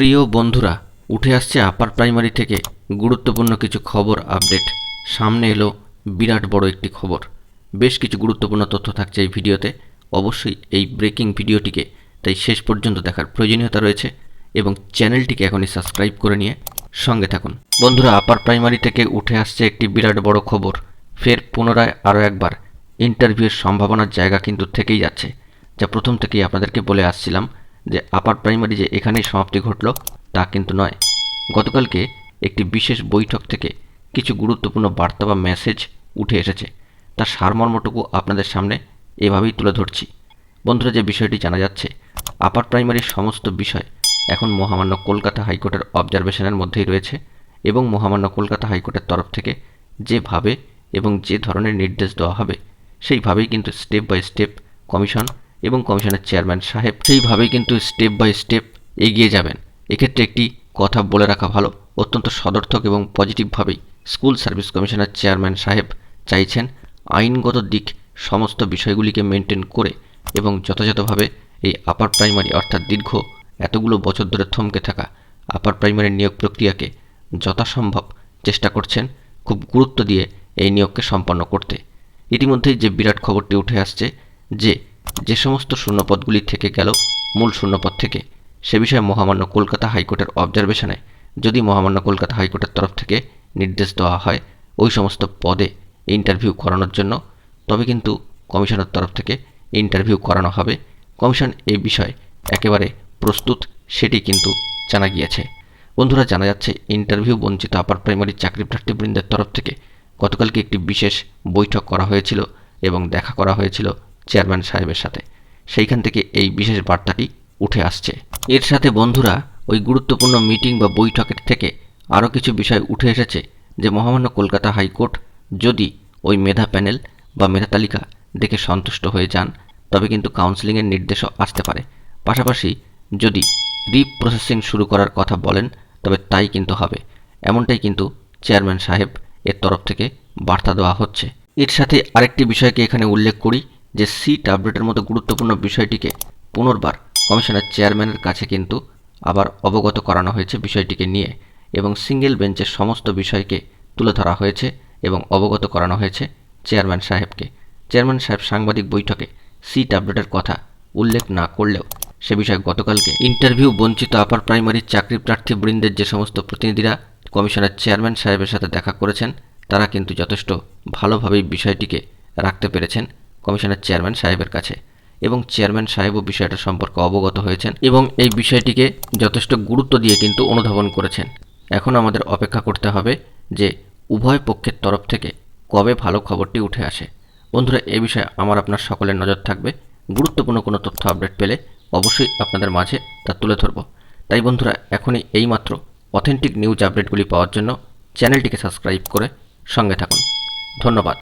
প্রিয় বন্ধুরা, উঠে আসছে আপার প্রাইমারি থেকে গুরুত্বপূর্ণ কিছু খবর আপডেট। সামনে এলো বিরাট বড় একটি খবর। বেশ কিছু গুরুত্বপূর্ণ তথ্য থাকছে এই ভিডিওতে। অবশ্যই এই ব্রেকিং ভিডিওটিকে তাই শেষ পর্যন্ত দেখার প্রয়োজনীয়তা রয়েছে এবং চ্যানেলটিকে এখনই সাবস্ক্রাইব করে নিয়ে সঙ্গে থাকুন। বন্ধুরা, আপার প্রাইমারি থেকে উঠে আসছে একটি বিরাট বড় খবর। ফের পুনরায় আরও একবার ইন্টারভিউয়ের সম্ভাবনার জায়গা কিন্তু থেকেই যাচ্ছে, যা প্রথম থেকেই আপনাদেরকে বলে আসছিলাম যে আপার প্রাইমারি যে এখানেই সমাপ্তি ঘটল তা কিন্তু নয়। গতকালকে একটি বিশেষ বৈঠক থেকে কিছু গুরুত্বপূর্ণ বার্তা বা মেসেজ উঠে এসেছে। তার সারমর্মটুকু আপনাদের সামনে এভাবেই তুলে ধরছি। বন্ধুরা, যে বিষয়টি জানা যাচ্ছে, আপার প্রাইমারির সমস্ত বিষয় এখন মহামান্য কলকাতা হাইকোর্টের অবজারভেশনের মধ্যেই রয়েছে এবং মহামান্য কলকাতা হাইকোর্টের তরফ থেকে যেভাবে এবং যে ধরনের নির্দেশ দেওয়া হবে সেইভাবেই কিন্তু স্টেপ বাই স্টেপ কমিশন এবং কমিশনের চেয়ারম্যান সাহেব সেইভাবেই কিন্তু স্টেপ বাই স্টেপ এগিয়ে যাবেন। এক্ষেত্রে একটি কথা বলে রাখা ভালো, অত্যন্ত সদর্থক এবং পজিটিভভাবেই স্কুল সার্ভিস কমিশনের চেয়ারম্যান সাহেব চাইছেন আইনগত দিক সমস্ত বিষয়গুলিকে মেনটেন করে এবং যথাযথভাবে এই আপার প্রাইমারি অর্থাৎ দীর্ঘ এতগুলো বছর ধরে থমকে থাকা আপার প্রাইমারি নিয়োগ প্রক্রিয়াকে যথাসম্ভব চেষ্টা করছেন খুব গুরুত্ব দিয়ে এই নিয়োগকে সম্পন্ন করতে। ইতিমধ্যেই যে বিরাট খবরটি উঠে আসছে যে সমস্ত শূন্যপদগুলি থেকে গেল মূল শূন্যপদ থেকে, সে বিষয়ে মহামান্য কলকাতা হাইকোর্টের অবজারভেশনে যদি মহামান্য কলকাতা হাইকোর্টের তরফ থেকে নির্দেশ দেওয়া হয় ওই সমস্ত পদে ইন্টারভিউ করানোর জন্য, তবে কিন্তু কমিশনের তরফ থেকে ইন্টারভিউ করানো হবে। কমিশন এই বিষয়ে একেবারে প্রস্তুত, সেটি কিন্তু জানা গিয়েছে। বন্ধুরা, জানা যাচ্ছে ইন্টারভিউ বঞ্চিত আপার প্রাইমারি চাকরি প্রার্থীবৃন্দের তরফ থেকে গতকালকে একটি বিশেষ বৈঠক করা হয়েছিল এবং দেখা করা হয়েছিল চেয়ারম্যান সাহেবের সাথে। সেইখান থেকে এই বিশেষ বার্তাটি উঠে আসছে। এর সাথে বন্ধুরা, ওই গুরুত্বপূর্ণ মিটিং বা বৈঠকের থেকে আরও কিছু বিষয় উঠে এসেছে যে মহামান্য কলকাতা হাইকোর্ট যদি ওই মেধা প্যানেল বা মেধা তালিকা দেখে সন্তুষ্ট হয়ে যান তবে কিন্তু কাউন্সেলিংয়ের নির্দেশও আসতে পারে। পাশাপাশি যদি রিপ্রসেসিং শুরু করার কথা বলেন তবে তাই কিন্তু হবে, এমনটাই কিন্তু চেয়ারম্যান সাহেব এর তরফ থেকে বার্তা দেওয়া হচ্ছে। এর সাথে আরেকটি বিষয়কে এখানে উল্লেখ করি যে সিট আপডেটের মতো গুরুত্বপূর্ণ বিষয়টিকে পুনর্বার কমিশনের চেয়ারম্যানের কাছে কিন্তু আবার অবগত করানো হয়েছে বিষয়টিকে নিয়ে এবং সিঙ্গেল বেঞ্চের সমস্ত বিষয়কে তুলে ধরা হয়েছে এবং অবগত করানো হয়েছে চেয়ারম্যান সাহেবকে। চেয়ারম্যান সাহেব সাংবাদিক বৈঠকে সিট আপডেটের কথা উল্লেখ না করলেও সে বিষয়ে গতকালকে ইন্টারভিউ বঞ্চিত আপার প্রাইমারির চাকরি প্রার্থীবৃন্দের যে সমস্ত প্রতিনিধিরা কমিশনের চেয়ারম্যান সাহেবের সাথে দেখা করেছেন তারা কিন্তু যথেষ্ট ভালোভাবেই বিষয়টিকে রাখতে পেরেছেন কমিশনের চেয়ারম্যান সাহেবের কাছে এবং চেয়ারম্যান সাহেবও বিষয়টা সম্পর্কে অবগত হয়েছেন এবং এই বিষয়টিকে যথেষ্ট গুরুত্ব দিয়ে কিন্তু অনুধাবন করেছেন। এখন আমাদের অপেক্ষা করতে হবে যে উভয় পক্ষের তরফ থেকে কবে ভালো খবরটি উঠে আসে। বন্ধুরা, এ বিষয়ে আমার আপনার সকলের নজর থাকবে। গুরুত্বপূর্ণ কোনো তথ্য আপডেট পেলে অবশ্যই আপনাদের মাঝে তা তুলে ধরব। তাই বন্ধুরা, এখনই এইমাত্র অথেন্টিক নিউজ আপডেটগুলি পাওয়ার জন্য চ্যানেলটিকে সাবস্ক্রাইব করে সঙ্গে থাকুন। ধন্যবাদ।